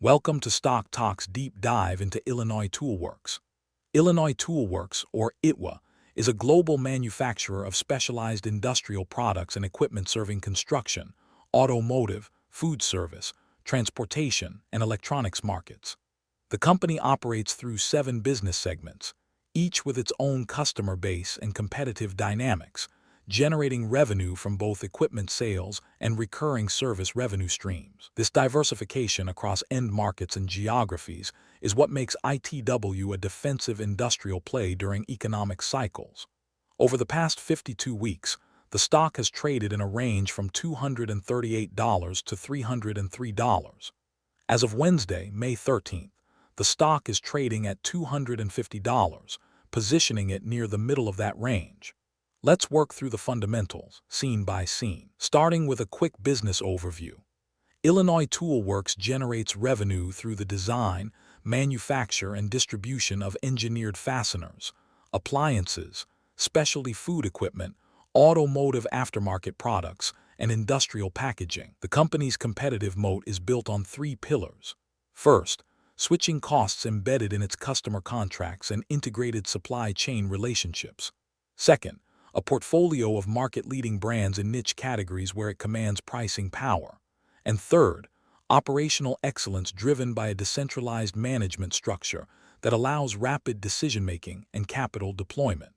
Welcome to StockTok's deep dive into Illinois Toolworks. Illinois Toolworks, or ITW, is a global manufacturer of specialized industrial products and equipment serving construction, automotive, food service, transportation, and electronics markets. The company operates through 7 business segments, each with its own customer base and competitive dynamics, generating revenue from both equipment sales and recurring service revenue streams. This diversification across end markets and geographies is what makes ITW a defensive industrial play during economic cycles. Over the past 52 weeks, the stock has traded in a range from $238 to $303. As of Wednesday, May 13th, the stock is trading at $250, positioning it near the middle of that range. Let's work through the fundamentals, scene by scene. Starting with a quick business overview. Illinois Toolworks generates revenue through the design, manufacture, and distribution of engineered fasteners, appliances, specialty food equipment, automotive aftermarket products, and industrial packaging. The company's competitive moat is built on 3 pillars. First, switching costs embedded in its customer contracts and integrated supply chain relationships. Second, a portfolio of market-leading brands in niche categories where it commands pricing power. And third, operational excellence driven by a decentralized management structure that allows rapid decision-making and capital deployment.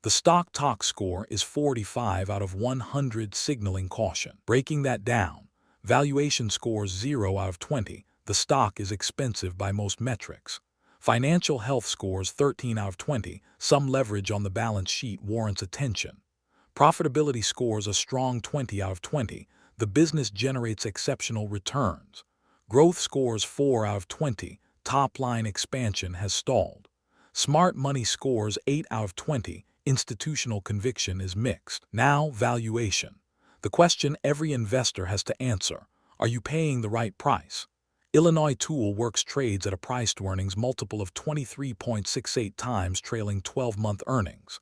The StockTok score is 45 out of 100, signaling caution. Breaking that down, valuation scores 0 out of 20. The stock is expensive by most metrics. Financial health scores 13 out of 20, some leverage on the balance sheet warrants attention. Profitability scores a strong 20 out of 20, the business generates exceptional returns. Growth scores 4 out of 20, top-line expansion has stalled. Smart money scores 8 out of 20, institutional conviction is mixed. Now, valuation. The question every investor has to answer: are you paying the right price? Illinois Toolworks trades at a price-to-earnings multiple of 23.68 times trailing 12-month earnings.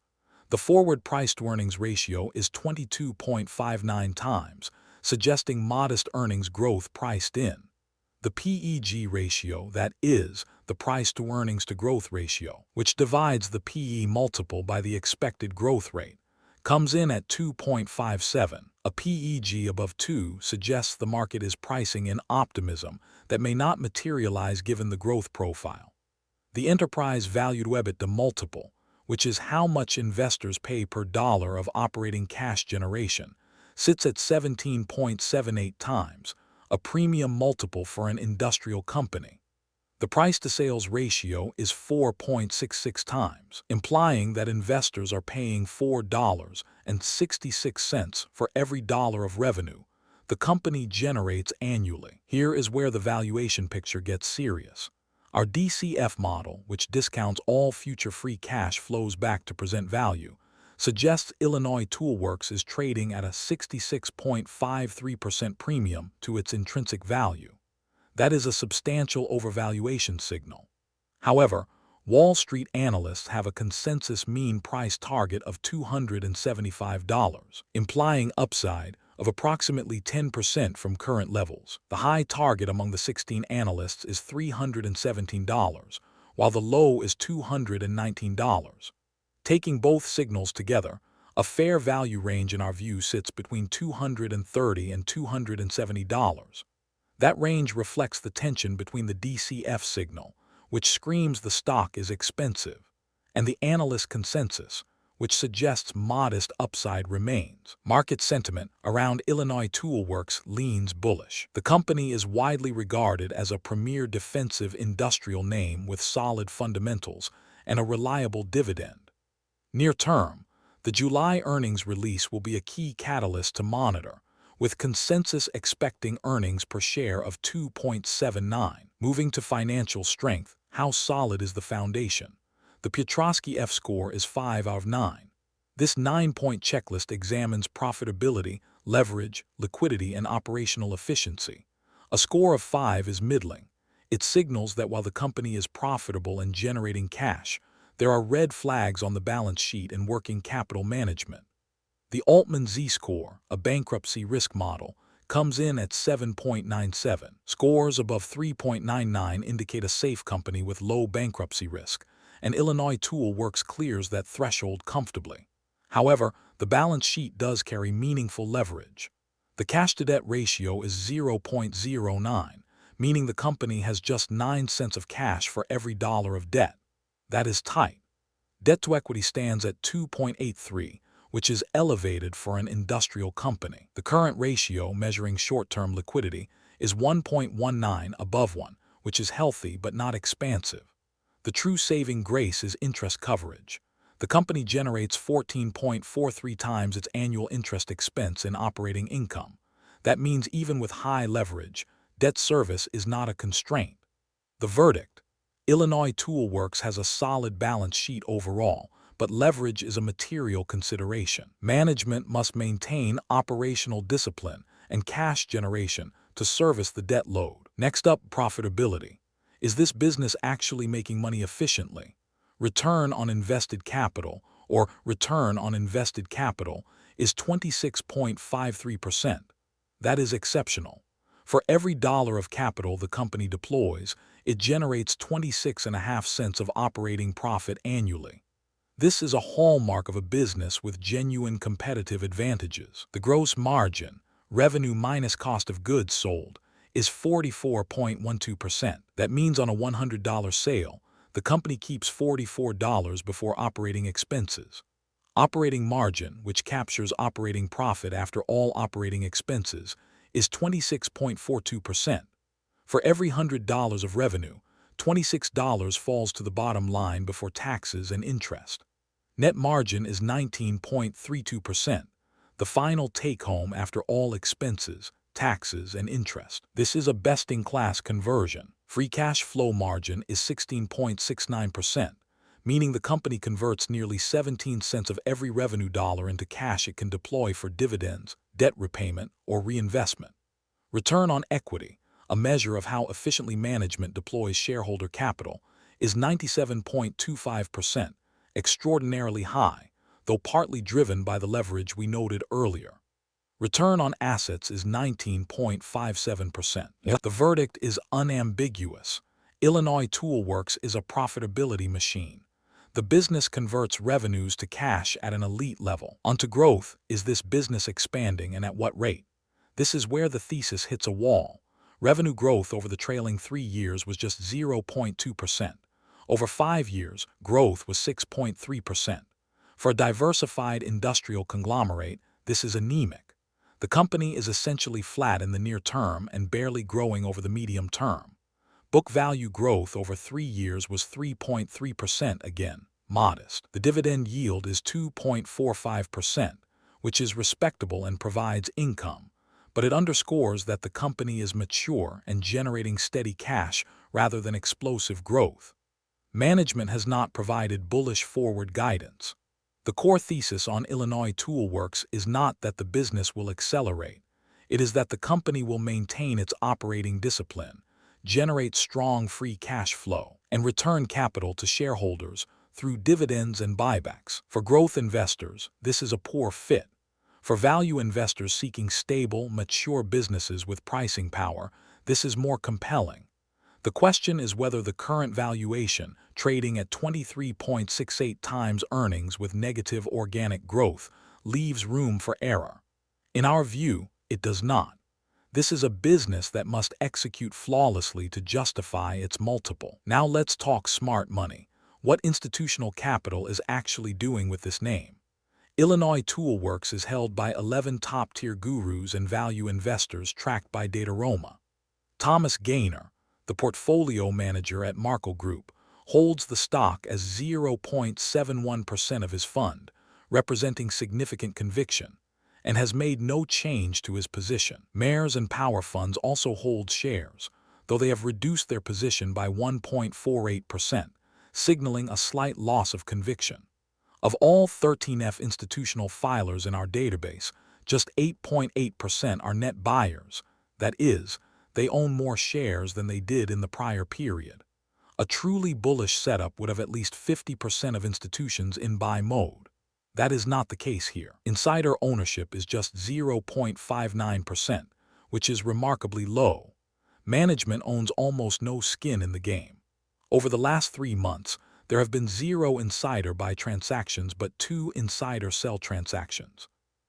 The forward price-to-earnings ratio is 22.59 times, suggesting modest earnings growth priced in. The PEG ratio, that is, the price-to-earnings-to-growth ratio, which divides the PE multiple by the expected growth rate, comes in at 2.57. A PEG above 2 suggests the market is pricing in optimism that may not materialize given the growth profile. The enterprise value to EBITDA multiple, which is how much investors pay per dollar of operating cash generation, sits at 17.78 times, a premium multiple for an industrial company. The price-to-sales ratio is 4.66 times, implying that investors are paying $4.66 for every dollar of revenue the company generates annually. Here is where the valuation picture gets serious. Our DCF model, which discounts all future free cash flows back to present value, suggests Illinois Toolworks is trading at a 66.53% premium to its intrinsic value. That is a substantial overvaluation signal. However, Wall Street analysts have a consensus mean price target of $275, implying upside of approximately 10% from current levels. The high target among the 16 analysts is $317, while the low is $219. Taking both signals together, a fair value range in our view sits between $230 and $270. That range reflects the tension between the DCF signal, which screams the stock is expensive, and the analyst consensus, which suggests modest upside remains. Market sentiment around Illinois Toolworks leans bullish. The company is widely regarded as a premier defensive industrial name with solid fundamentals and a reliable dividend. Near term, the July earnings release will be a key catalyst to monitor, with consensus expecting earnings per share of 2.79. Moving to financial strength, how solid is the foundation? The Piotroski F-score is 5 out of 9. This 9-point checklist examines profitability, leverage, liquidity, and operational efficiency. A score of 5 is middling. It signals that while the company is profitable and generating cash, there are red flags on the balance sheet and working capital management. The Altman Z score, a bankruptcy risk model, comes in at 7.97. Scores above 3.99 indicate a safe company with low bankruptcy risk, and Illinois Tool Works clears that threshold comfortably. However, the balance sheet does carry meaningful leverage. The cash-to-debt ratio is 0.09, meaning the company has just 9 cents of cash for every dollar of debt. That is tight. Debt-to-equity stands at 2.83, which is elevated for an industrial company. The current ratio, measuring short-term liquidity, is 1.19 above 1, which is healthy but not expansive. The true saving grace is interest coverage. The company generates 14.43 times its annual interest expense in operating income. That means even with high leverage, debt service is not a constraint. The verdict: Illinois Tool Works has a solid balance sheet overall, but leverage is a material consideration. Management must maintain operational discipline and cash generation to service the debt load. Next up, profitability. Is this business actually making money efficiently? Return on invested capital, or return on invested capital, is 26.53%. That is exceptional. For every dollar of capital the company deploys, it generates 26.5 cents of operating profit annually. This is a hallmark of a business with genuine competitive advantages. The gross margin, revenue minus cost of goods sold, is 44.12%. That means on a $100 sale, the company keeps $44 before operating expenses. Operating margin, which captures operating profit after all operating expenses, is 26.42%. For every $100 of revenue, $26 falls to the bottom line before taxes and interest. Net margin is 19.32%, the final take-home after all expenses, taxes, and interest. This is a best-in-class conversion. Free cash flow margin is 16.69%, meaning the company converts nearly 17 cents of every revenue dollar into cash it can deploy for dividends, debt repayment, or reinvestment. Return on equity, a measure of how efficiently management deploys shareholder capital, is 97.25%, extraordinarily high, though partly driven by the leverage we noted earlier. Return on assets is 19.57%. The verdict is unambiguous. Illinois Tool Works is a profitability machine. The business converts revenues to cash at an elite level. Onto growth: is this business expanding and at what rate? This is where the thesis hits a wall. Revenue growth over the trailing 3 years was just 0.2%. Over 5 years, growth was 6.3%. For a diversified industrial conglomerate, this is anemic. The company is essentially flat in the near term and barely growing over the medium term. Book value growth over 3 years was 3.3%, again, modest. The dividend yield is 2.45%, which is respectable and provides income, but it underscores that the company is mature and generating steady cash rather than explosive growth. Management has not provided bullish forward guidance. The core thesis on Illinois Tool Works is not that the business will accelerate. It is that the company will maintain its operating discipline, generate strong free cash flow, and return capital to shareholders through dividends and buybacks. For growth investors, this is a poor fit. For value investors seeking stable, mature businesses with pricing power, this is more compelling. The question is whether the current valuation, trading at 23.68 times earnings with negative organic growth, leaves room for error. In our view, it does not. This is a business that must execute flawlessly to justify its multiple. Now let's talk smart money. What institutional capital is actually doing with this name? Illinois Tool Works is held by 11 top-tier gurus and value investors tracked by Dataroma. Thomas Gaynor, the portfolio manager at Markle Group, holds the stock as 0.71% of his fund, representing significant conviction, and has made no change to his position. Mayors and Power Funds also hold shares, though they have reduced their position by 1.48%, signaling a slight loss of conviction. Of all 13F institutional filers in our database, just 8.8% are net buyers. That is, they own more shares than they did in the prior period. A truly bullish setup would have at least 50% of institutions in buy mode. That is not the case here. Insider ownership is just 0.59%, which is remarkably low. Management owns almost no skin in the game. Over the last 3 months, there have been 0 insider buy transactions but 2 insider sell transactions.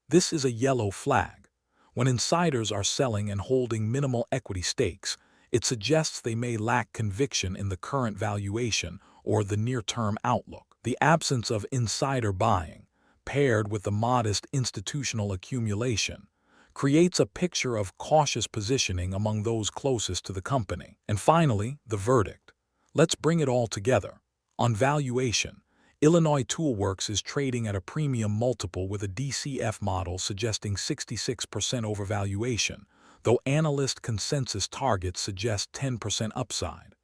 This is a yellow flag. When insiders are selling and holding minimal equity stakes, it suggests they may lack conviction in the current valuation or the near-term outlook. The absence of insider buying, paired with the modest institutional accumulation, creates a picture of cautious positioning among those closest to the company. And finally, the verdict. Let's bring it all together. On valuation, Illinois Toolworks is trading at a premium multiple with a DCF model suggesting 66% overvaluation, though analyst consensus targets suggest 10% upside.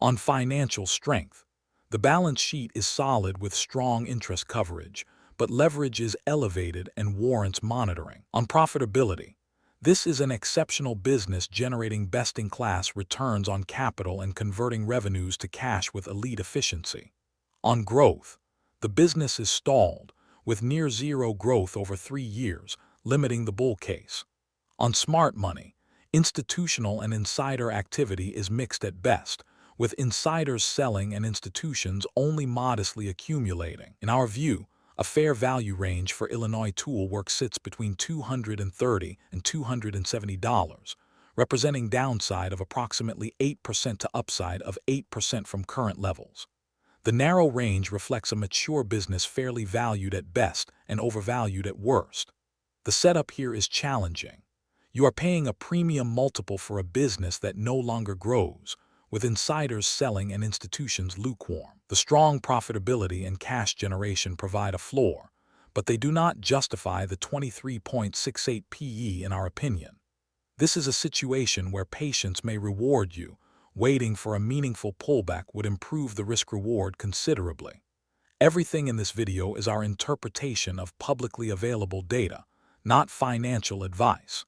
On financial strength, the balance sheet is solid with strong interest coverage, but leverage is elevated and warrants monitoring. On profitability, this is an exceptional business generating best-in-class returns on capital and converting revenues to cash with elite efficiency. On growth, the business is stalled, with near zero growth over 3 years, limiting the bull case. On smart money, institutional and insider activity is mixed at best, with insiders selling and institutions only modestly accumulating. In our view, a fair value range for Illinois Toolworks sits between $230 and $270, representing downside of approximately 8% to upside of 8% from current levels. The narrow range reflects a mature business fairly valued at best and overvalued at worst. The setup here is challenging. You are paying a premium multiple for a business that no longer grows, with insiders selling and institutions lukewarm. The strong profitability and cash generation provide a floor, but they do not justify the 23.68 PE in our opinion. This is a situation where patience may reward you. Waiting for a meaningful pullback would improve the risk-reward considerably. Everything in this video is our interpretation of publicly available data, not financial advice.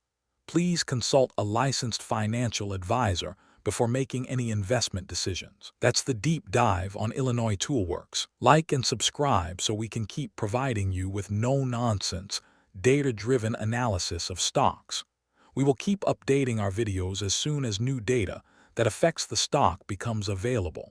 Please consult a licensed financial advisor before making any investment decisions. That's the deep dive on Illinois Toolworks. Like and subscribe so we can keep providing you with no-nonsense, data-driven analysis of stocks. We will keep updating our videos as soon as new data that affects the stock becomes available.